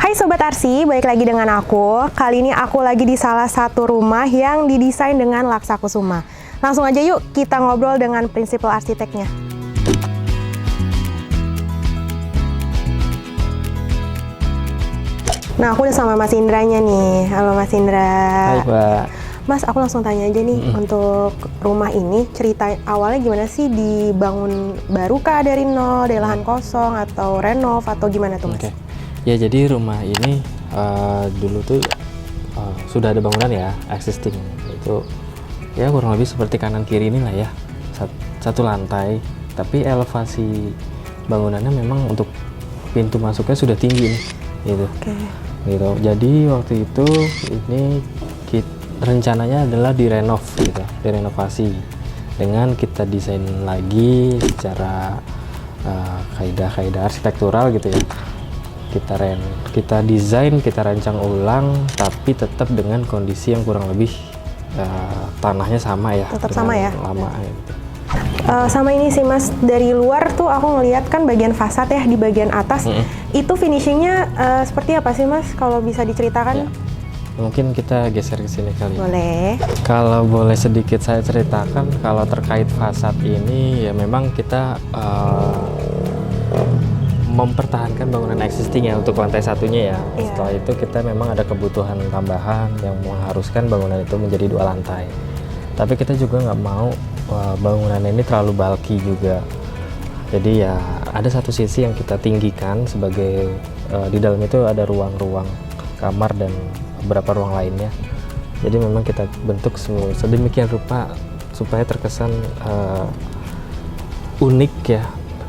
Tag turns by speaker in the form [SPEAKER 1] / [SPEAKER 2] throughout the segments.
[SPEAKER 1] Hai Sobat Arsi, balik lagi dengan aku. Kali ini aku lagi di salah satu rumah yang didesain dengan Laksakusuma. Langsung aja yuk kita ngobrol dengan prinsipal arsiteknya. Nah, aku udah sama Mas Indranya nih. Halo Mas Indra.
[SPEAKER 2] Hai Mbak.
[SPEAKER 1] Mas, aku langsung tanya aja nih, untuk rumah ini cerita awalnya gimana sih, dibangun baru kah dari nol, dari lahan kosong, atau renov, atau gimana tuh Mas?
[SPEAKER 2] Oke. Ya, jadi rumah ini dulu tuh sudah ada bangunan ya, existing. Itu ya kurang lebih seperti kanan kiri inilah ya, satu lantai. Tapi elevasi bangunannya memang untuk pintu masuknya sudah tinggi nih, gitu.
[SPEAKER 1] Oke.
[SPEAKER 2] Gitu. Jadi waktu itu ini rencananya adalah direnov gitu, direnovasi dengan kita desain lagi secara kaidah-kaidah arsitektural gitu ya. Kita desain, kita rancang ulang, tapi tetap dengan kondisi yang kurang lebih tanahnya sama ya.
[SPEAKER 1] Tetap sama ya.
[SPEAKER 2] Lama gitu.
[SPEAKER 1] Sama ini sih Mas, dari luar tuh aku ngelihat kan bagian fasad ya, di bagian atas itu finishingnya seperti apa sih Mas, kalau bisa diceritakan?
[SPEAKER 2] Ya. Mungkin kita geser ke sini kali.
[SPEAKER 1] Boleh.
[SPEAKER 2] Kalau boleh sedikit saya ceritakan, kalau terkait fasad ini ya memang kita mempertahankan bangunan existing ya untuk lantai satunya ya.
[SPEAKER 1] Iya.
[SPEAKER 2] Setelah itu kita memang ada kebutuhan tambahan yang mengharuskan bangunan itu menjadi 2 lantai. Tapi kita juga nggak mau bangunan ini terlalu bulky juga. Jadi ya ada satu sisi yang kita tinggikan sebagai di dalam itu ada ruang-ruang kamar dan beberapa ruang lainnya. Jadi memang kita bentuk sedemikian rupa supaya terkesan unik ya.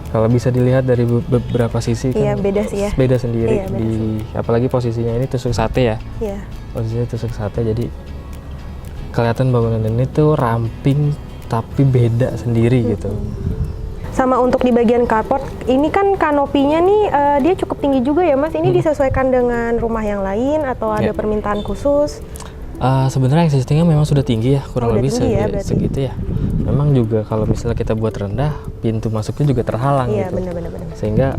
[SPEAKER 2] Kalau bisa dilihat dari beberapa sisi kan,
[SPEAKER 1] Iya, beda sih ya.
[SPEAKER 2] beda sendiri.
[SPEAKER 1] Iya, beda sih.
[SPEAKER 2] Apalagi posisinya ini tusuk sate ya.
[SPEAKER 1] Iya.
[SPEAKER 2] Posisinya tusuk sate, jadi kelihatan bangunan ini tuh ramping tapi beda sendiri gitu.
[SPEAKER 1] Sama untuk di bagian carport, ini kan kanopinya nih dia cukup tinggi juga ya Mas. Ini disesuaikan dengan rumah yang lain atau ada
[SPEAKER 2] Ya.
[SPEAKER 1] permintaan khusus?
[SPEAKER 2] Sebenarnya existingnya memang sudah tinggi ya, kurang
[SPEAKER 1] Udah
[SPEAKER 2] lebih
[SPEAKER 1] tinggi ya, berarti.
[SPEAKER 2] segitu ya. Memang juga kalau misalnya kita buat rendah, pintu masuknya juga terhalang
[SPEAKER 1] Iya,
[SPEAKER 2] gitu.
[SPEAKER 1] benar-benar.
[SPEAKER 2] Sehingga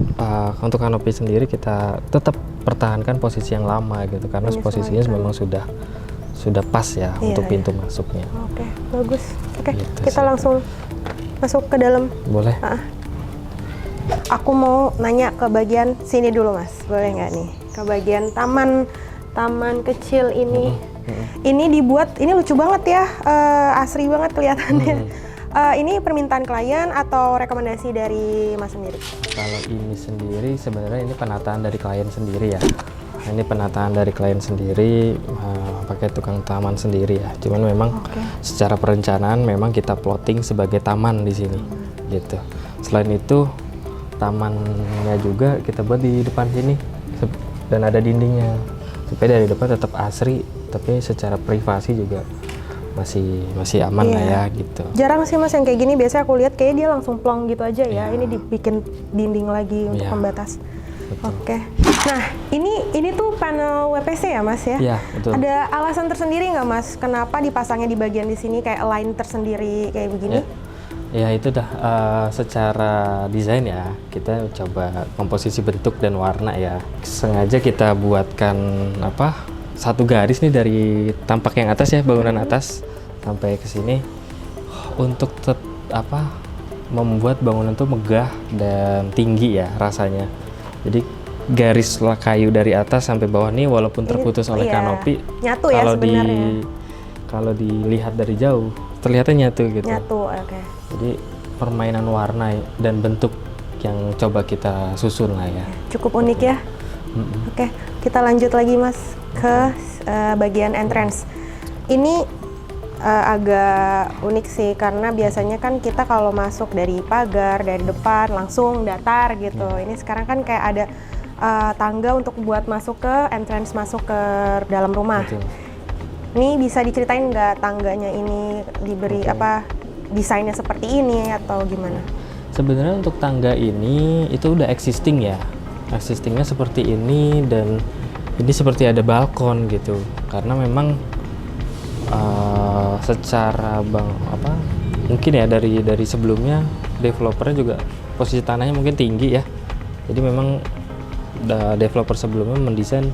[SPEAKER 2] untuk kanopi sendiri kita tetap pertahankan posisi yang lama gitu, karena posisinya memang sudah pas ya
[SPEAKER 1] Iya,
[SPEAKER 2] untuk
[SPEAKER 1] iya.
[SPEAKER 2] pintu masuknya.
[SPEAKER 1] Oke, bagus. Oke,
[SPEAKER 2] Gitu
[SPEAKER 1] kita
[SPEAKER 2] sih.
[SPEAKER 1] langsung masuk ke dalam.
[SPEAKER 2] Boleh?
[SPEAKER 1] Aku mau nanya ke bagian sini dulu Mas, boleh nggak nih? Ke bagian taman kecil ini. Ini dibuat, ini lucu banget ya, asri banget kelihatannya. Ini permintaan klien atau rekomendasi dari Mas sendiri?
[SPEAKER 2] Kalau ini sendiri sebenarnya ini penataan dari klien sendiri ya. Ini penataan dari klien sendiri, pakai tukang taman sendiri ya. Cuman memang secara perencanaan memang kita plotting sebagai taman di sini, gitu. Selain itu tamannya juga kita buat di depan sini dan ada dindingnya supaya dari depan tetap asri, tapi secara privasi juga masih aman lah ya gitu.
[SPEAKER 1] Jarang sih Mas yang kayak gini, biasanya aku lihat kayak dia langsung plong gitu aja ya. Ini dibikin dinding lagi untuk pembatas. Oke. Nah, ini tuh panel WPC ya Mas ya?
[SPEAKER 2] Iya, betul.
[SPEAKER 1] Ada alasan tersendiri nggak Mas, kenapa dipasangnya di bagian di sini kayak line tersendiri kayak begini?
[SPEAKER 2] Ya itu dah secara desain ya, kita coba komposisi bentuk dan warna ya. Sengaja kita buatkan satu garis nih dari tampak yang atas ya, bangunan atas sampai ke sini untuk membuat bangunan tuh megah dan tinggi ya rasanya. Jadi garis kayu dari atas sampai bawah nih walaupun terputus oleh kanopi,
[SPEAKER 1] nyatu ya sebenarnya.
[SPEAKER 2] Kalau dilihat dari jauh terlihatnya nyatu gitu.
[SPEAKER 1] Nyatu, oke.
[SPEAKER 2] Jadi permainan warna dan bentuk yang coba kita susun lah ya.
[SPEAKER 1] Cukup unik ya. Oke, kita lanjut lagi Mas ke bagian entrance. Ini agak unik sih, karena biasanya kan kita kalau masuk dari pagar, dari depan langsung datar gitu. Ini sekarang kan kayak ada tangga untuk buat masuk ke entrance, masuk ke dalam rumah.
[SPEAKER 2] Betul.
[SPEAKER 1] Ini bisa diceritain nggak tangganya ini diberi desainnya seperti ini atau gimana?
[SPEAKER 2] Sebenarnya untuk tangga ini itu udah existing ya. Existingnya seperti ini dan ini seperti ada balkon gitu. Karena memang secara mungkin ya dari sebelumnya developernya juga posisi tanahnya mungkin tinggi ya. Jadi memang developer sebelumnya mendesain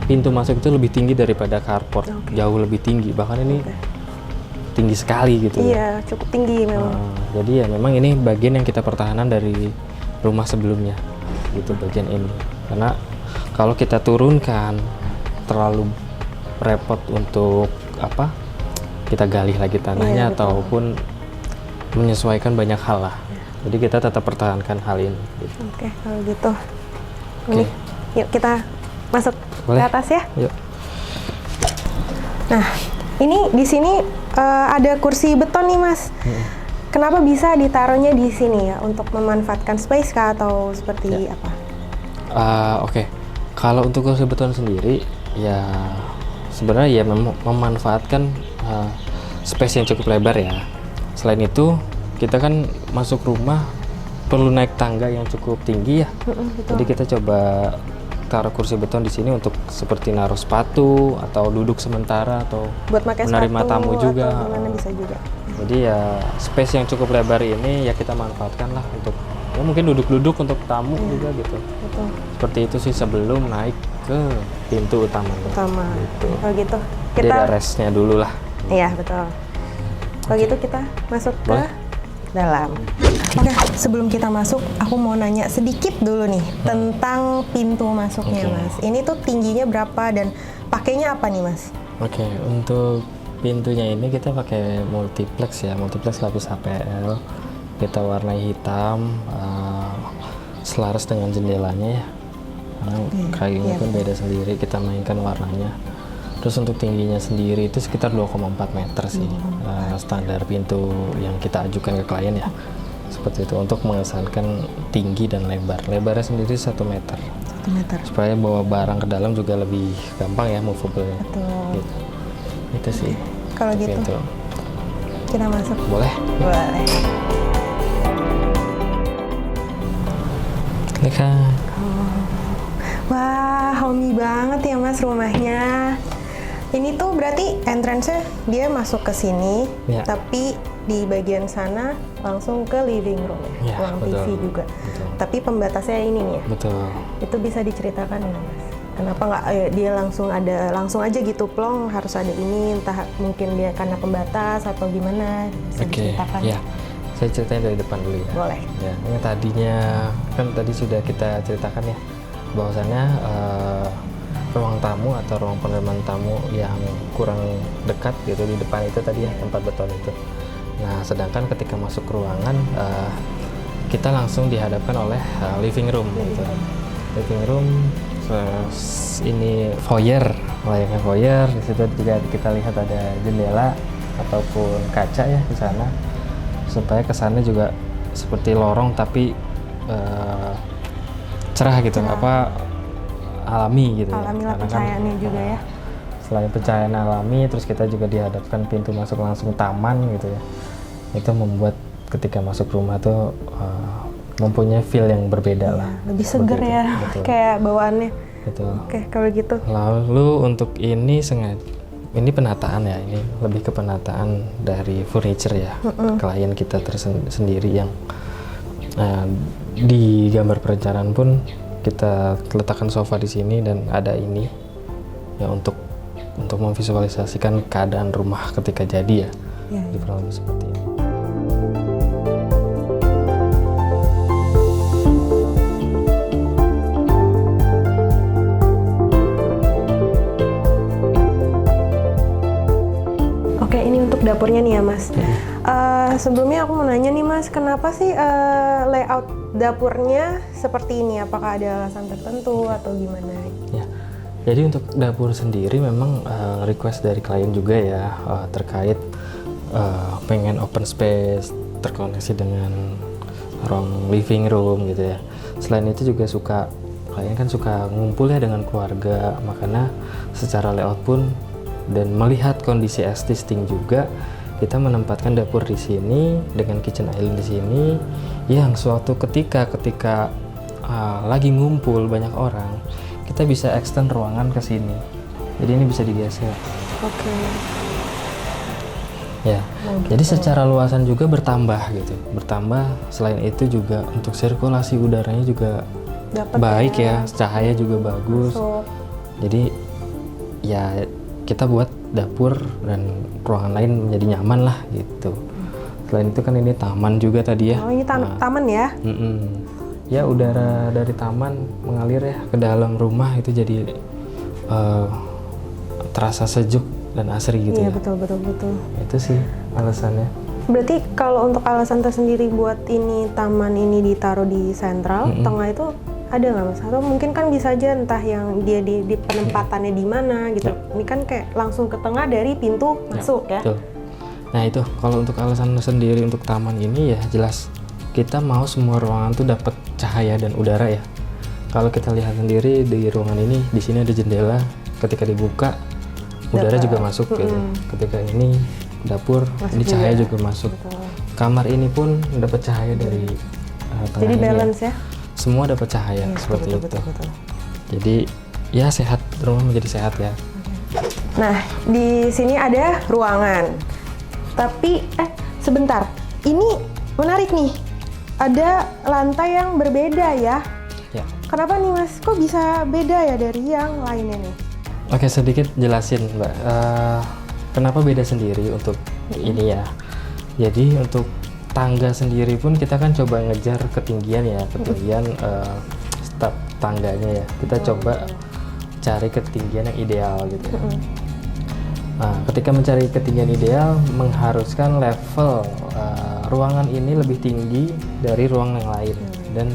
[SPEAKER 2] pintu masuk itu lebih tinggi daripada carport, jauh lebih tinggi, bahkan ini tinggi sekali gitu.
[SPEAKER 1] Iya, cukup tinggi memang.
[SPEAKER 2] Jadi ya memang ini bagian yang kita pertahanan dari rumah sebelumnya, gitu bagian ini. Karena kalau kita turunkan terlalu repot untuk kita gali lagi tanahnya ataupun menyesuaikan banyak hal lah. Jadi kita tetap pertahankan hal ini. Gitu.
[SPEAKER 1] Oke, kalau gitu. Ini, yuk kita masuk ke atas ya.
[SPEAKER 2] Yuk.
[SPEAKER 1] Nah, ini di sini ada kursi beton nih Mas. Kenapa bisa ditaruhnya di sini ya? Untuk memanfaatkan space kah atau seperti apa?
[SPEAKER 2] Oke. Kalau untuk kursi beton sendiri, ya sebenarnya ya memanfaatkan space yang cukup lebar ya. Selain itu, kita kan masuk rumah perlu naik tangga yang cukup tinggi ya. Jadi kita coba taruh kursi beton di sini untuk seperti naruh sepatu atau duduk sementara atau
[SPEAKER 1] buat menerima
[SPEAKER 2] tamu juga.
[SPEAKER 1] Bisa juga.
[SPEAKER 2] Jadi ya space yang cukup lebar ini ya kita manfaatkan lah untuk ya mungkin duduk-duduk untuk tamu juga gitu.
[SPEAKER 1] Betul.
[SPEAKER 2] Seperti itu sih sebelum naik ke pintu utama.
[SPEAKER 1] Gitu. Kalau gitu
[SPEAKER 2] kita ada restnya dulu lah.
[SPEAKER 1] Iya betul. Kalau gitu kita masuk ke dalam. Oke, sebelum kita masuk, aku mau nanya sedikit dulu nih tentang pintu masuknya, Mas. Ini tuh tingginya berapa dan pakainya apa nih, Mas?
[SPEAKER 2] Oke, untuk pintunya ini kita pakai multiplex ya, multiplex lapis HPL. Kita warnai hitam, selaras dengan jendelanya ya. Karena kayunya pun beda sendiri, kita mainkan warnanya. Terus untuk tingginya sendiri itu sekitar 2,4 meter sih, standar pintu yang kita ajukan ke klien ya. Seperti itu untuk mengesankan tinggi dan lebar. Lebarnya sendiri 1 meter.
[SPEAKER 1] 1 meter.
[SPEAKER 2] Supaya bawa barang ke dalam juga lebih gampang ya movable-nya.
[SPEAKER 1] Betul.
[SPEAKER 2] Gitu. Itu sih.
[SPEAKER 1] Kalau gitu,
[SPEAKER 2] pintu.
[SPEAKER 1] Kita masuk.
[SPEAKER 2] Boleh?
[SPEAKER 1] Boleh.
[SPEAKER 2] Ini kan.
[SPEAKER 1] Wah, homey banget ya Mas rumahnya. Ini tuh berarti entrance-nya dia masuk ke sini, tapi di bagian sana langsung ke living room ya, ruang TV juga. Betul. Tapi pembatasnya ini nih ya.
[SPEAKER 2] Betul.
[SPEAKER 1] Itu bisa diceritakan nggak Mas? Kenapa nggak dia langsung aja gitu plong harus ada ini, entah mungkin dia karena pembatas atau gimana? Bisa diceritakan?
[SPEAKER 2] Ya. Saya ceritain dari depan dulu ya.
[SPEAKER 1] Boleh.
[SPEAKER 2] Ya, yang tadinya kan tadi sudah kita ceritakan ya, bahwasannya ruang tamu atau ruang penerimaan tamu yang kurang dekat gitu di depan itu tadi ya, tempat beton itu. Nah, sedangkan ketika masuk ke ruangan kita langsung dihadapkan oleh living room gitu. Living room ini foyer, layaknya foyer. Di situ juga kita lihat ada jendela ataupun kaca ya di sana, supaya kesannya juga seperti lorong tapi cerah gitu, alami gitu.
[SPEAKER 1] Alami lah pencahayaannya juga ya.
[SPEAKER 2] Selain pencahayaan alami, terus kita juga dihadapkan pintu masuk langsung taman gitu ya. Itu membuat ketika masuk rumah tuh mempunyai feel yang berbeda lah.
[SPEAKER 1] Lebih seger ya, kayak bawaannya.
[SPEAKER 2] Betul.
[SPEAKER 1] Oke, kalau gitu.
[SPEAKER 2] Lalu untuk ini penataan ya, ini lebih ke penataan dari furniture ya. Klien kita tersendiri yang di gambar perencanaan pun kita letakkan sofa di sini dan ada ini ya untuk memvisualisasikan keadaan rumah ketika jadi ya. Di kurang lebih seperti ini.
[SPEAKER 1] Oke, ini untuk dapurnya nih ya Mas. Sebelumnya aku mau nanya nih Mas, kenapa sih layout dapurnya seperti ini? Apakah ada alasan tertentu atau gimana?
[SPEAKER 2] Ya, jadi untuk dapur sendiri memang request dari klien juga ya, terkait pengen open space, terkoneksi dengan ruang living room gitu ya. Selain itu juga klien kan suka ngumpul ya dengan keluarga, makanya secara layout pun dan melihat kondisi existing juga, kita menempatkan dapur di sini dengan kitchen island di sini, yang suatu ketika lagi ngumpul banyak orang, kita bisa extend ruangan ke sini. Jadi ini bisa digeser.
[SPEAKER 1] Oke.
[SPEAKER 2] Ya. Jadi secara luasan juga bertambah gitu. Bertambah, selain itu juga untuk sirkulasi udaranya juga
[SPEAKER 1] Dapet
[SPEAKER 2] baik ya, cahaya juga bagus.
[SPEAKER 1] masuk.
[SPEAKER 2] Jadi ya kita buat dapur dan ruangan lain menjadi nyaman lah gitu. Selain itu kan ini taman juga tadi ya.
[SPEAKER 1] Oh ini taman ya?
[SPEAKER 2] Ya udara dari taman mengalir ya ke dalam rumah, itu jadi terasa sejuk dan asri gitu
[SPEAKER 1] Iya
[SPEAKER 2] ya.
[SPEAKER 1] betul.
[SPEAKER 2] Itu sih alasannya.
[SPEAKER 1] Berarti kalau untuk alasan tersendiri buat ini taman ini ditaruh di sentral, tengah itu ada nggak mas? Atau mungkin kan bisa aja entah yang dia di penempatannya di mana gitu. Ini kan kayak langsung ke tengah dari pintu masuk ya.
[SPEAKER 2] Betul. Nah itu kalau untuk alasan sendiri untuk taman ini ya jelas kita mau semua ruangan tuh dapat cahaya dan udara ya. Kalau kita lihat sendiri di ruangan ini, di sini ada jendela, ketika dibuka udara juga masuk gitu. Ketika ini dapur, ini cahaya juga masuk.
[SPEAKER 1] Betul.
[SPEAKER 2] Kamar ini pun dapat cahaya dari tengah
[SPEAKER 1] Jadi
[SPEAKER 2] ini
[SPEAKER 1] balance ya?
[SPEAKER 2] Semua dapat cahaya seperti itu.
[SPEAKER 1] Betul.
[SPEAKER 2] Jadi ya sehat, rumah menjadi sehat ya.
[SPEAKER 1] Nah di sini ada ruangan. Tapi sebentar, ini menarik nih. Ada lantai yang berbeda ya.
[SPEAKER 2] Ya.
[SPEAKER 1] Kenapa nih mas? Kok bisa beda ya dari yang lainnya nih?
[SPEAKER 2] Oke, sedikit jelasin Mbak. Kenapa beda sendiri untuk ini ya. Jadi untuk tangga sendiri pun kita kan coba ngejar ketinggian ya, ketinggian step tangganya ya. Kita coba cari ketinggian yang ideal gitu ya. Nah, ketika mencari ketinggian ideal mengharuskan level ruangan ini lebih tinggi dari ruangan yang lain dan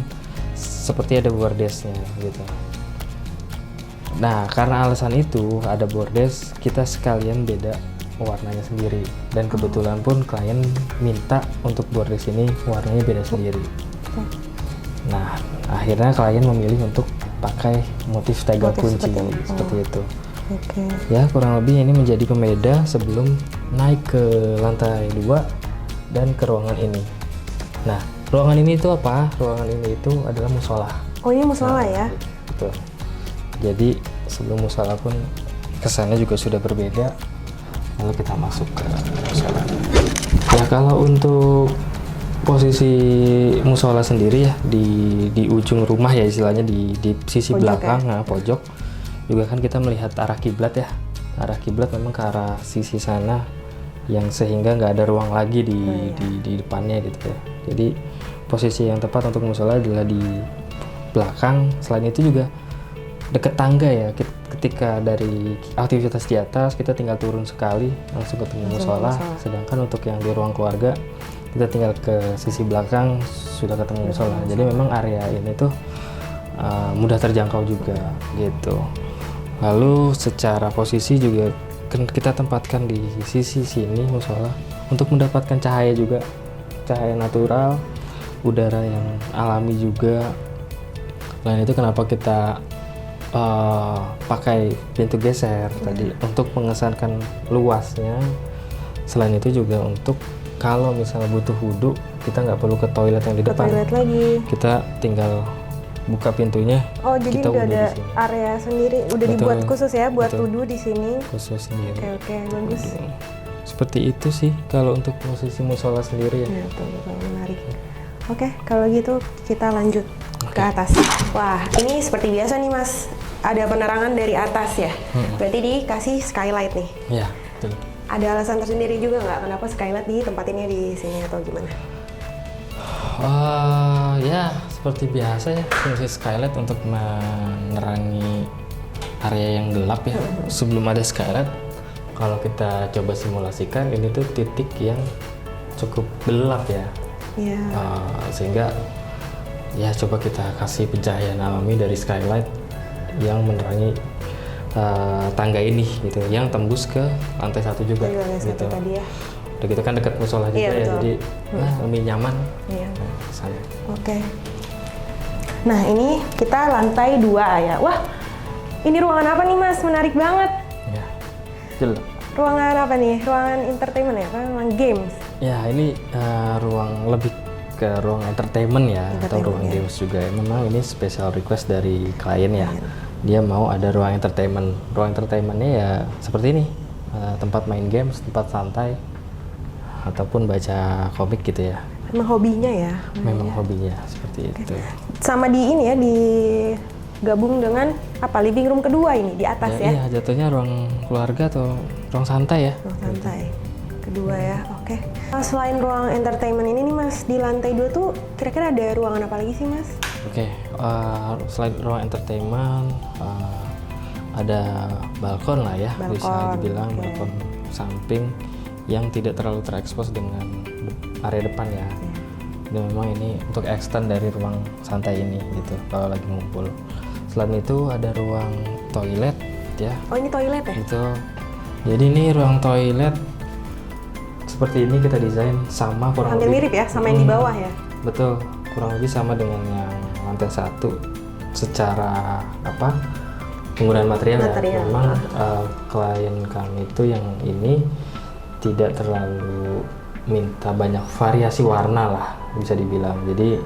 [SPEAKER 2] seperti ada bordesnya gitu. Nah, karena alasan itu ada bordes, kita sekalian beda warnanya sendiri dan kebetulan pun klien minta untuk bordes ini warnanya beda sendiri. Nah, akhirnya klien memilih untuk pakai motif tegak kunci seperti itu. Ya kurang lebih ini menjadi pembeda sebelum naik ke lantai 2 dan ke ruangan ini. Nah ruangan ini itu apa? Ruangan ini itu adalah musola.
[SPEAKER 1] Oh ini musola ya?
[SPEAKER 2] Betul. Jadi sebelum musola pun kesannya juga sudah berbeda. Lalu kita masuk ke musola. Ya kalau untuk posisi musola sendiri ya di ujung rumah ya istilahnya di sisi
[SPEAKER 1] pojok
[SPEAKER 2] belakang pojok. Juga kan kita melihat arah kiblat ya. Arah kiblat memang ke arah sisi sana yang sehingga nggak ada ruang lagi di depannya gitu ya. Jadi posisi yang tepat untuk musola adalah di belakang. Selain itu juga dekat tangga ya. Ketika dari aktivitas di atas kita tinggal turun sekali langsung ketemu musola. Sedangkan untuk yang di ruang keluarga kita tinggal ke sisi belakang sudah ketemu musola. Jadi memang area ini tuh mudah terjangkau juga gitu. Lalu secara posisi juga kita tempatkan di sisi sini musola untuk mendapatkan cahaya juga, cahaya natural, udara yang alami juga. Selain itu kenapa kita pakai pintu geser tadi untuk mengesankan luasnya. Selain itu juga untuk kalau misalnya butuh wudhu kita nggak perlu ke toilet yang di depan.
[SPEAKER 1] Toilet lagi.
[SPEAKER 2] Kita tinggal buka pintunya.
[SPEAKER 1] Oh jadi
[SPEAKER 2] kita
[SPEAKER 1] udah ada
[SPEAKER 2] di sini.
[SPEAKER 1] area sendiri, udah dibuat khusus ya buat wudhu di sini.
[SPEAKER 2] Khusus sendiri.
[SPEAKER 1] Oke bagus.
[SPEAKER 2] Seperti itu sih kalau untuk posisi musola sendiri ya.
[SPEAKER 1] Betul menarik. Oke kalau gitu kita lanjut ke atas. Wah ini seperti biasa nih mas, ada penerangan dari atas ya. Berarti dikasih skylight nih.
[SPEAKER 2] Ya betul.
[SPEAKER 1] Ada alasan tersendiri juga nggak kenapa skylight ditempatinnya di sini atau gimana?
[SPEAKER 2] Ya seperti biasa ya, fungsi skylight untuk menerangi area yang gelap ya. Sebelum ada skylight, kalau kita coba simulasikan ini tuh titik yang cukup gelap ya.
[SPEAKER 1] Iya.
[SPEAKER 2] Sehingga ya coba kita kasih pencahayaan alami dari skylight yang menerangi tangga ini gitu, yang tembus ke lantai 1 juga.
[SPEAKER 1] Lantai 1
[SPEAKER 2] gitu.
[SPEAKER 1] tadi ya.
[SPEAKER 2] Udah gitu kan dekat musola juga ya,
[SPEAKER 1] betul.
[SPEAKER 2] jadi lebih nyaman.
[SPEAKER 1] Iya.
[SPEAKER 2] Sana.
[SPEAKER 1] Oke. Nah ini kita lantai 2 ya. Wah ini ruangan apa nih mas? Menarik banget.
[SPEAKER 2] Ya. Jelas.
[SPEAKER 1] Ruangan apa nih? Ruangan entertainment ya? Ruangan games?
[SPEAKER 2] Ya ini ruang lebih ke ruang entertainment ya, atau ruang games juga. Memang ini special request dari klien ya. Dia mau ada ruang entertainment. Ruang entertainmentnya ya seperti ini, tempat main games, tempat santai, ataupun baca komik gitu ya.
[SPEAKER 1] Memang hobinya ya?
[SPEAKER 2] Memang hobinya seperti itu.
[SPEAKER 1] sama di ini ya, digabung dengan apa, living room kedua ini di atas ya?
[SPEAKER 2] Iya, jatuhnya ruang keluarga atau ruang santai ya.
[SPEAKER 1] Ruang santai kedua ya, oke. Selain ruang entertainment ini nih Mas, di lantai 2 tuh kira-kira ada ruangan apa lagi sih Mas?
[SPEAKER 2] Oke, selain ruang entertainment, ada balkon lah ya, bisa
[SPEAKER 1] Balkon,
[SPEAKER 2] dibilang
[SPEAKER 1] oke.
[SPEAKER 2] balkon samping yang tidak terlalu terekspos dengan area depan ya. Dan memang ini untuk extend dari ruang santai ini gitu kalau lagi ngumpul. Selain itu ada ruang toilet ya.
[SPEAKER 1] Oh ini toilet ya?
[SPEAKER 2] Itu. Jadi ini ruang toilet seperti ini kita desain sama kurang
[SPEAKER 1] Hampir
[SPEAKER 2] lebih.
[SPEAKER 1] mirip ya sama yang di bawah ya?
[SPEAKER 2] Betul, kurang lebih sama dengan yang lantai 1 secara apa penggunaan material. Ya. Memang klien kami itu yang ini tidak terlalu minta banyak variasi warna lah bisa dibilang. Jadi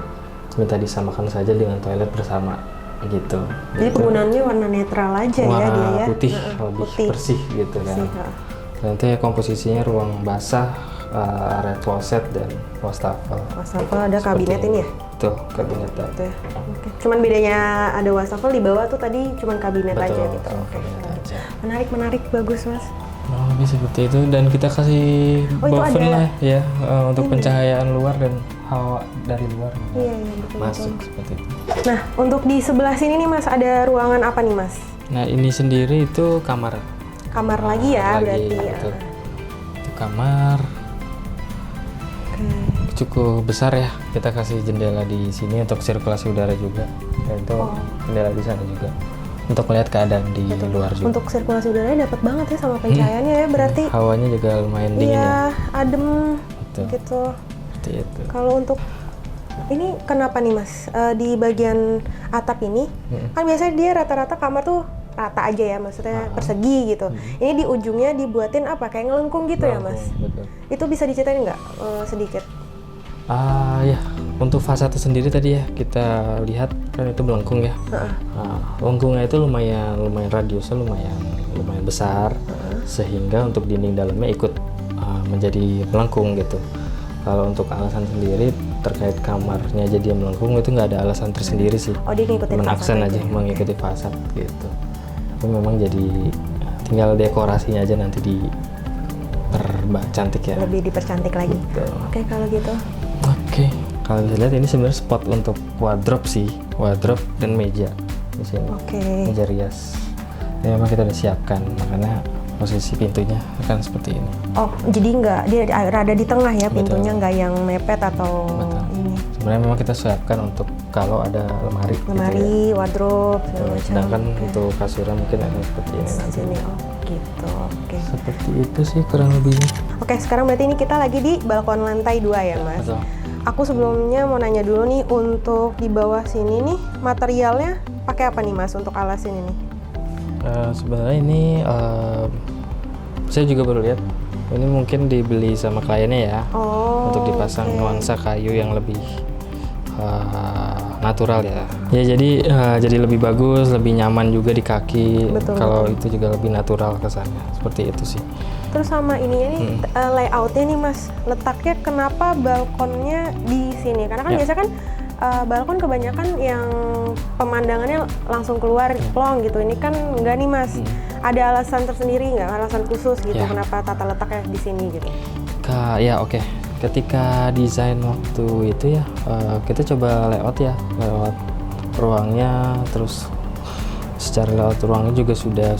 [SPEAKER 2] minta disamakan saja dengan toilet bersama gitu.
[SPEAKER 1] Jadi penggunaannya warna netral aja ya
[SPEAKER 2] warna
[SPEAKER 1] dia ya?
[SPEAKER 2] putih, lebih
[SPEAKER 1] putih.
[SPEAKER 2] bersih gitu kan.
[SPEAKER 1] Bersih, ha.
[SPEAKER 2] Nanti komposisinya ruang basah, area closet dan wastafel.
[SPEAKER 1] Wastafel ada kabinet ini ya?
[SPEAKER 2] Betul, kabinet dan
[SPEAKER 1] Gitu ya. Oke. Cuman bedanya ada wastafel, di bawah tuh tadi cuman kabinet aja
[SPEAKER 2] betul,
[SPEAKER 1] gitu. Oke.
[SPEAKER 2] kabinet aja.
[SPEAKER 1] Menarik, bagus Mas.
[SPEAKER 2] Kurang lebih seperti itu, dan kita kasih
[SPEAKER 1] Oh, itu
[SPEAKER 2] buffet
[SPEAKER 1] ada
[SPEAKER 2] lah ya untuk pencahayaan luar dan hawa dari luar
[SPEAKER 1] Iya, betul.
[SPEAKER 2] masuk seperti itu.
[SPEAKER 1] Nah, untuk di sebelah sini nih Mas, ada ruangan apa nih Mas?
[SPEAKER 2] Nah ini sendiri itu kamar.
[SPEAKER 1] Kamar lagi ya berarti ya.
[SPEAKER 2] betul. Itu kamar cukup besar ya. Kita kasih jendela di sini untuk sirkulasi udara juga. Dan itu jendela di sana juga untuk melihat keadaan di luar juga.
[SPEAKER 1] Untuk sirkulasi udaranya dapat banget ya sama pencahayaannya ya berarti.
[SPEAKER 2] Hawanya juga lumayan dingin
[SPEAKER 1] Iya,
[SPEAKER 2] ya.
[SPEAKER 1] adem
[SPEAKER 2] Betul.
[SPEAKER 1] gitu.
[SPEAKER 2] Seperti itu.
[SPEAKER 1] Kalau untuk ini kenapa nih Mas? Di bagian atap ini kan biasanya dia rata-rata kamar tuh rata aja ya, maksudnya persegi gitu. Ini di ujungnya dibuatin apa? Kayak ngelengkung gitu ya Mas?
[SPEAKER 2] Betul.
[SPEAKER 1] Itu bisa diceritain nggak sedikit?
[SPEAKER 2] Ya, untuk fasade sendiri tadi ya kita lihat kan itu melengkung ya. Nah, lengkungnya itu lumayan radiusnya lumayan besar, sehingga untuk dinding dalamnya ikut menjadi melengkung gitu. Kalau untuk alasan sendiri terkait kamarnya jadi melengkung itu nggak ada alasan tersendiri sih.
[SPEAKER 1] Oh, dia ngikutin
[SPEAKER 2] Menaksen
[SPEAKER 1] fasad
[SPEAKER 2] aja, mengikuti fasad gitu. Tapi memang jadi tinggal dekorasinya aja nanti cantik ya.
[SPEAKER 1] Lebih dipercantik lagi.
[SPEAKER 2] Betul.
[SPEAKER 1] Oke, kalau gitu.
[SPEAKER 2] Oke, kalau dilihat ini sebenarnya spot untuk wardrobe sih, wardrobe dan meja di sini.
[SPEAKER 1] Oke.
[SPEAKER 2] Meja rias. Ini memang kita udah siapkan, makanya posisi pintunya akan seperti ini.
[SPEAKER 1] Oh, jadi nggak dia rada di tengah ya pintunya, nggak yang mepet atau ini.
[SPEAKER 2] Sebenarnya memang kita siapkan untuk kalau ada lemari.
[SPEAKER 1] Lemari,
[SPEAKER 2] gitu
[SPEAKER 1] wardrobe,
[SPEAKER 2] ya.
[SPEAKER 1] segala macam.
[SPEAKER 2] Sedangkan
[SPEAKER 1] Oke.
[SPEAKER 2] untuk kasurnya mungkin akan seperti ini
[SPEAKER 1] Di
[SPEAKER 2] nanti.
[SPEAKER 1] sini, oh gitu. Oke.
[SPEAKER 2] Seperti itu sih kurang lebihnya.
[SPEAKER 1] Oke, sekarang berarti ini kita lagi di balkon lantai 2 ya, Mas?
[SPEAKER 2] Betul.
[SPEAKER 1] Aku sebelumnya mau nanya dulu nih, untuk di bawah sini nih materialnya pakai apa nih Mas untuk alas ini nih?
[SPEAKER 2] Sebenarnya ini saya juga baru lihat. Ini mungkin dibeli sama kliennya ya.
[SPEAKER 1] Oh.
[SPEAKER 2] Untuk dipasang nuansa kayu yang lebih natural ya. Ya jadi lebih bagus, lebih nyaman juga di kaki.
[SPEAKER 1] Betul,
[SPEAKER 2] Kalau itu juga lebih natural kesannya. Seperti itu sih.
[SPEAKER 1] Terus sama ininya nih layoutnya nih Mas, letaknya kenapa balkonnya di sini? Karena kan
[SPEAKER 2] Ya.
[SPEAKER 1] biasa kan balkon kebanyakan yang pemandangannya langsung keluar plong gitu. Ini kan enggak nih Mas. Ada alasan tersendiri nggak? Alasan khusus gitu
[SPEAKER 2] Ya.
[SPEAKER 1] kenapa tata letaknya di sini gitu?
[SPEAKER 2] Ya oke. Ketika desain waktu itu ya kita coba layout ruangnya, terus secara layout ruangnya juga sudah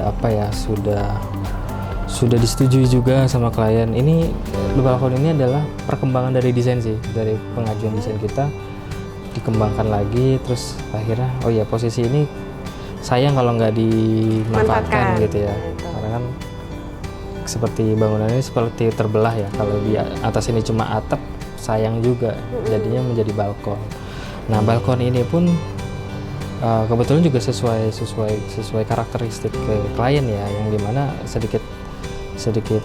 [SPEAKER 2] apa ya, sudah disetujui juga sama klien. Ini balkon ini adalah perkembangan dari desain sih, dari pengajuan desain kita dikembangkan lagi, terus akhirnya oh ya posisi ini sayang kalau nggak dimanfaatkan
[SPEAKER 1] Manfaatkan.
[SPEAKER 2] gitu ya. Karena kan seperti bangunan ini seperti terbelah ya, kalau di atas ini cuma atap sayang juga jadinya menjadi balkon. Nah balkon ini pun kebetulan juga sesuai karakteristik ke klien ya, yang dimana sedikit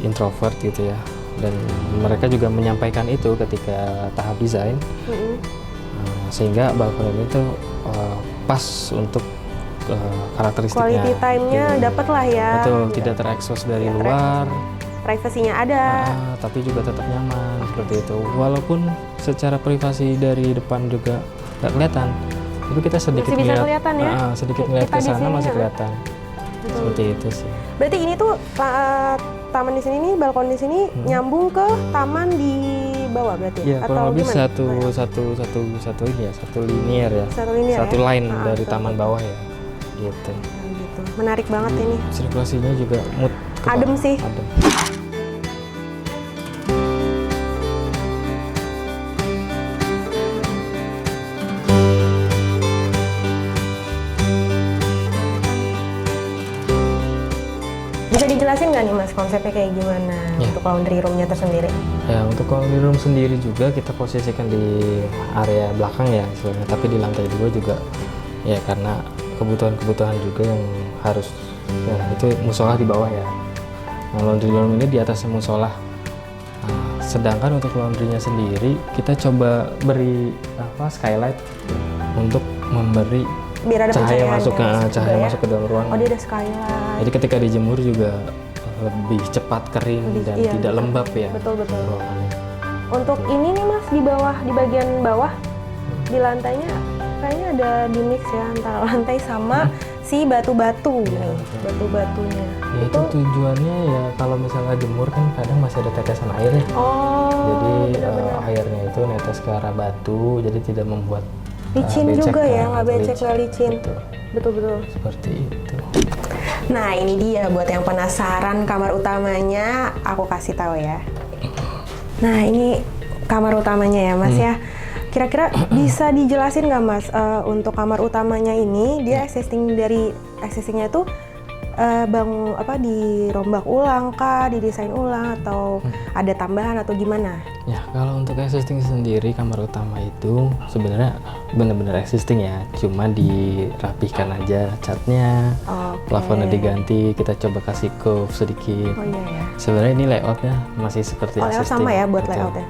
[SPEAKER 2] introvert gitu ya, dan mereka juga menyampaikan itu ketika tahap desain. Sehingga balkon ini tuh pas untuk karakteristiknya.
[SPEAKER 1] Quality time-nya dapat lah ya.
[SPEAKER 2] Betul, tidak terekspos dari luar.
[SPEAKER 1] Privasinya ada.
[SPEAKER 2] Tapi juga tetap nyaman seperti itu. Walaupun secara privasi dari depan juga nggak kelihatan. Tapi kita sedikit
[SPEAKER 1] Masih bisa kelihatan ya?
[SPEAKER 2] sedikit
[SPEAKER 1] Kita
[SPEAKER 2] ngeliat ke
[SPEAKER 1] di
[SPEAKER 2] sana
[SPEAKER 1] sini,
[SPEAKER 2] masih
[SPEAKER 1] ya.
[SPEAKER 2] kelihatan.
[SPEAKER 1] Betul.
[SPEAKER 2] Seperti itu sih.
[SPEAKER 1] Berarti ini tuh taman di sini nih, balkon di sini nyambung ke taman di bawah berarti?
[SPEAKER 2] Iya,
[SPEAKER 1] Atau
[SPEAKER 2] kurang lebih
[SPEAKER 1] gimana?
[SPEAKER 2] satu ini ya, satu linear ya.
[SPEAKER 1] Satu linear
[SPEAKER 2] Satu
[SPEAKER 1] ya?
[SPEAKER 2] line
[SPEAKER 1] Ah,
[SPEAKER 2] dari
[SPEAKER 1] betul,
[SPEAKER 2] taman
[SPEAKER 1] betul.
[SPEAKER 2] bawah ya. Gitu.
[SPEAKER 1] Nah, gitu. Menarik banget ini.
[SPEAKER 2] Sirkulasinya juga mood ke
[SPEAKER 1] Adem
[SPEAKER 2] bawah.
[SPEAKER 1] sih.
[SPEAKER 2] Adem.
[SPEAKER 1] Bisa dijelasin nggak nih Mas konsepnya kayak gimana
[SPEAKER 2] Ya.
[SPEAKER 1] untuk laundry roomnya tersendiri?
[SPEAKER 2] Ya, untuk laundry room sendiri juga kita posisikan di area belakang ya istilahnya, tapi di lantai 2 juga ya karena kebutuhan-kebutuhan juga yang harus ya itu musola di bawah ya. Nah, laundry room ini di atasnya musola. Nah, sedangkan untuk laundrynya sendiri kita coba beri skylight untuk memberi
[SPEAKER 1] Biar ada
[SPEAKER 2] cahaya
[SPEAKER 1] pencahayaan
[SPEAKER 2] masuk ke
[SPEAKER 1] ya,
[SPEAKER 2] cahaya
[SPEAKER 1] juga ya.
[SPEAKER 2] masuk ke dalam ruangan.
[SPEAKER 1] Oh, dia ada skylight.
[SPEAKER 2] Jadi ketika dijemur juga lebih cepat kering dan
[SPEAKER 1] iya,
[SPEAKER 2] tidak
[SPEAKER 1] betul.
[SPEAKER 2] lembab ya.
[SPEAKER 1] Betul.
[SPEAKER 2] ruangannya.
[SPEAKER 1] Untuk ini nih Mas di bawah, di bagian bawah di lantainya kayaknya ada di mix ya antara lantai sama si batu-batu
[SPEAKER 2] Iya,
[SPEAKER 1] nih,
[SPEAKER 2] betul.
[SPEAKER 1] batu-batunya.
[SPEAKER 2] Ya, itu tujuannya ya kalau misalnya jemur kan kadang masih ada tetesan air ya.
[SPEAKER 1] Oh,
[SPEAKER 2] Jadi
[SPEAKER 1] benar-benar.
[SPEAKER 2] airnya itu netes ke arah batu, jadi tidak membuat
[SPEAKER 1] Licin
[SPEAKER 2] becek
[SPEAKER 1] juga ya,
[SPEAKER 2] kan,
[SPEAKER 1] nggak becek, nggak licin.
[SPEAKER 2] Betul.
[SPEAKER 1] Betul-betul.
[SPEAKER 2] Seperti itu.
[SPEAKER 1] Nah ini dia buat yang penasaran kamar utamanya, aku kasih tahu ya. Nah ini kamar utamanya ya Mas ya. Kira-kira bisa dijelasin nggak Mas untuk kamar utamanya ini dia existingnya tuh dirombak ulang kah, didesain ulang atau ada tambahan atau gimana?
[SPEAKER 2] Ya, kalau untuk existing sendiri kamar utama itu sebenarnya benar-benar existing ya, cuma dirapihkan aja catnya,
[SPEAKER 1] Oke.
[SPEAKER 2] plafonnya diganti, kita coba kasih curve sedikit.
[SPEAKER 1] Oh iya ya.
[SPEAKER 2] Sebenarnya ini layoutnya masih seperti
[SPEAKER 1] Oh, layout
[SPEAKER 2] existing.
[SPEAKER 1] sama ya buat
[SPEAKER 2] Betul.
[SPEAKER 1] layoutnya.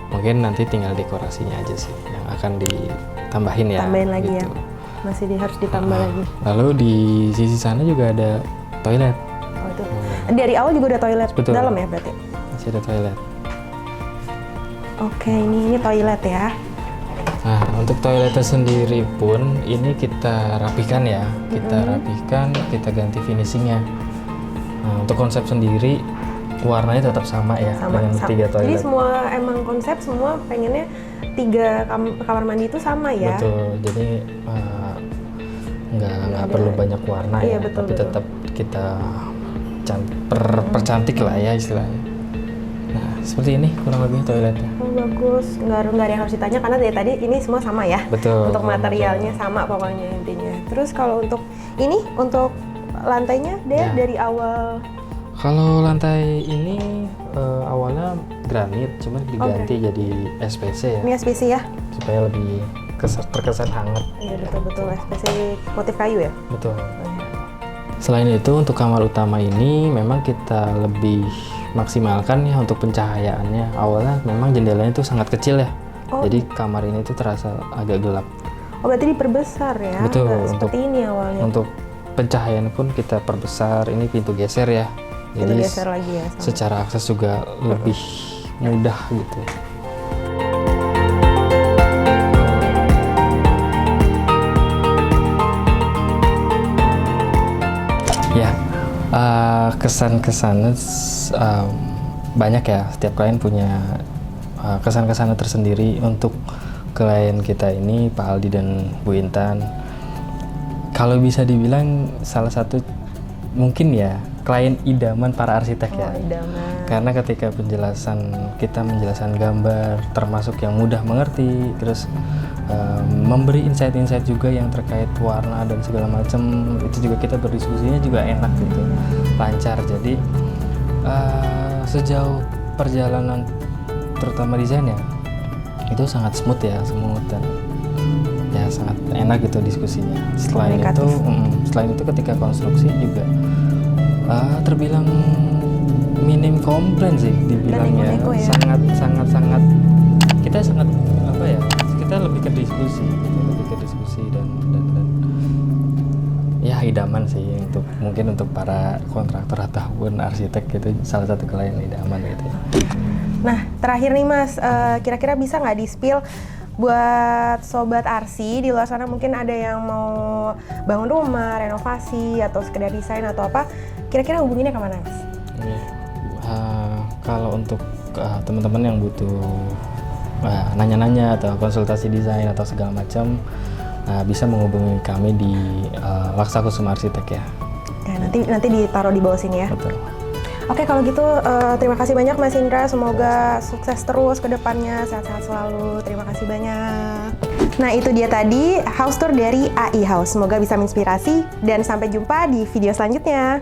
[SPEAKER 2] Mungkin nanti tinggal dekorasinya aja sih yang akan ditambahin ya.
[SPEAKER 1] Tambahin lagi
[SPEAKER 2] gitu.
[SPEAKER 1] ya. Masih harus ditambah lagi.
[SPEAKER 2] Lalu di sisi sana juga ada toilet.
[SPEAKER 1] Oh itu. Dari awal juga udah toilet
[SPEAKER 2] Betul.
[SPEAKER 1] dalam ya berarti?
[SPEAKER 2] Masih ada toilet.
[SPEAKER 1] Oke, ini toilet ya.
[SPEAKER 2] Nah, untuk toiletnya sendiri pun ini kita rapihkan ya. Kita rapihkan, kita ganti finishingnya. Nah, untuk konsep sendiri warnanya tetap sama ya dengan 3 toilet.
[SPEAKER 1] Jadi semua emang konsep semua pengennya 3 kamar mandi itu sama ya.
[SPEAKER 2] Betul. Jadi nggak perlu banyak warna
[SPEAKER 1] Iya,
[SPEAKER 2] ya,
[SPEAKER 1] betul,
[SPEAKER 2] tapi
[SPEAKER 1] betul.
[SPEAKER 2] tetap kita percantik lah ya istilahnya. Nah, seperti ini kurang lebih toiletnya.
[SPEAKER 1] Oh, bagus. Nggak ada yang harus ditanya karena dari tadi ini semua sama ya.
[SPEAKER 2] Betul.
[SPEAKER 1] Untuk materialnya sama pokoknya intinya. Terus kalau untuk ini untuk lantainya
[SPEAKER 2] Ya.
[SPEAKER 1] dari awal
[SPEAKER 2] Kalau lantai ini awalnya granit, cuma diganti jadi SPC ya,
[SPEAKER 1] ini SPC ya.
[SPEAKER 2] supaya lebih terkesan hangat.
[SPEAKER 1] Iya betul SPC motif kayu ya.
[SPEAKER 2] Betul. Selain itu untuk kamar utama ini memang kita lebih maksimalkan ya untuk pencahayaannya. Awalnya memang jendelanya itu sangat kecil ya,
[SPEAKER 1] Oh.
[SPEAKER 2] jadi kamar ini tuh terasa agak gelap.
[SPEAKER 1] Oh berarti diperbesar ya.
[SPEAKER 2] Betul,
[SPEAKER 1] Nggak
[SPEAKER 2] untuk-
[SPEAKER 1] seperti ini awalnya.
[SPEAKER 2] Untuk pencahayaan pun kita perbesar. Ini pintu geser ya,
[SPEAKER 1] Kita
[SPEAKER 2] jadi
[SPEAKER 1] geser lagi ya. sama.
[SPEAKER 2] secara akses juga lebih mudah gitu. Ya, kesan-kesannya banyak ya. Setiap klien punya kesan-kesannya tersendiri. Untuk klien kita ini, Pak Aldi dan Bu Intan, kalau bisa dibilang salah satu mungkin ya klien idaman para arsitek ya.
[SPEAKER 1] Oh, idaman.
[SPEAKER 2] Karena ketika kita menjelaskan gambar termasuk yang mudah mengerti, terus memberi insight-insight juga yang terkait warna dan segala macam, itu juga kita berdiskusinya juga enak gitu, lancar. Jadi sejauh perjalanan terutama desainnya itu sangat smooth dan ya sangat enak gitu diskusinya. Selain itu ketika konstruksi juga terbilang minim komplain sih dibilangnya.
[SPEAKER 1] neko-neko ya.
[SPEAKER 2] sangat kita lebih ke diskusi dan ya idaman sih mungkin untuk para kontraktor ataupun arsitek gitu, salah satu klien idaman gitu.
[SPEAKER 1] Nah, terakhir nih Mas, kira-kira bisa nggak di-spill buat sobat Arsi di luar sana mungkin ada yang mau bangun rumah, renovasi atau sekedar desain atau apa, kira-kira hubunginnya kemana Mas?
[SPEAKER 2] Kalau untuk teman-teman yang butuh nanya-nanya atau konsultasi desain atau segala macam, bisa menghubungi kami di Laksa Kusuma Arsitek ya.
[SPEAKER 1] Ya, nanti ditaruh di bawah sini ya.
[SPEAKER 2] Betul.
[SPEAKER 1] Oke, kalau gitu terima kasih banyak Mas Indra. Semoga sukses terus ke depannya, sehat-sehat selalu. Terima kasih banyak. Nah, itu dia tadi house tour dari AI House. Semoga bisa menginspirasi dan sampai jumpa di video selanjutnya.